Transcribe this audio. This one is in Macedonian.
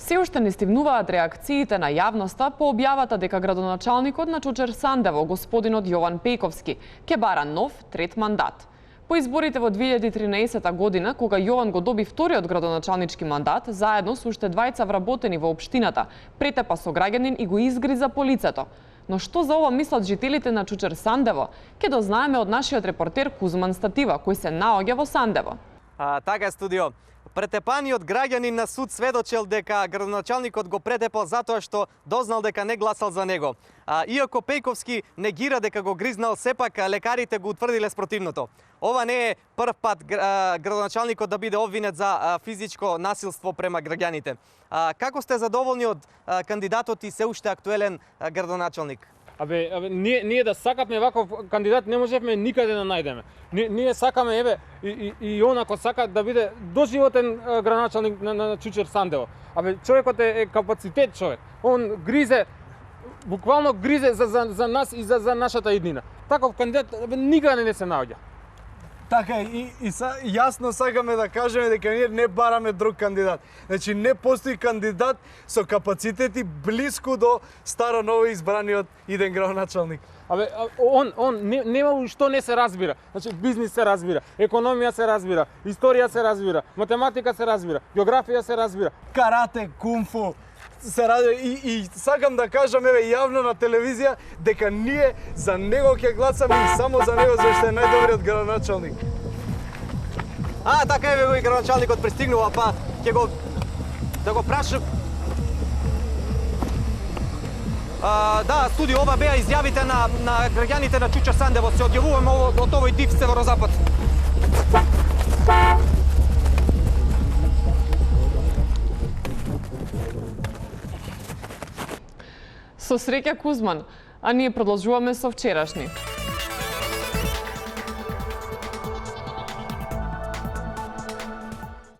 Се уште не стигнуваат реакциите на јавноста по објавата дека градоначалникот на Чучер Сандево, господинот Јован Пејковски, ќе бара нов трет мандат. По изборите во 2013 година, кога Јован го доби вториот градоначалнички мандат, заедно со уште двајца вработени во општината, претепа со граѓанин и го изгриза по лицето. Но што за ова мислат жителите на Чучер Сандево? Ке дознаеме од нашиот репортер Кузман Статива, кој се наоѓа во Сандево. Така е, студио. Претепаниот граѓанин на суд сведочел дека градоначалникот го претепал затоа што дознал дека не гласал за него. Иако Пејковски негира дека го гризнал, сепак лекарите го утврдиле спротивното. Ова не е прв пат градоначалникот да биде обвинет за физичко насилство према граѓаните. Како сте задоволни од кандидатот и се уште актуелен градоначалник? Ние да сакаме ваков кандидат не можевме никаде да најдеме. Ние сакаме и он ако сака да биде доживотен градоначалник на Чучер Сандево. Човекот е капацитет човек. Он гризе, буквално гризе за нас и за нашата иднина. Таков кандидат никаде не се наоѓа. Така и јасно сакаме да кажеме дека ние не бараме друг кандидат. Значи не постои кандидат со капацитети блиску до старо ново избраниот иден градоначалник. Он нема што не се разбира. Значи бизнис се разбира, економија се разбира, историја се разбира, математика се разбира, географија се разбира, карате, кунфу се ради и сакам да кажам јавно на телевизија дека ние за него ќе гласаме и само за него зашто е најдобриот градоначалник. Така е, го и градоначалникот пристигнува, па ќе го да го прашам. Да, студио, ова беа изјавите на граѓаните на Чучер Сандево. Се одјавуваме од овој див северозапад. Со среќа, Кузман, а ние продолжуваме со вчерашни.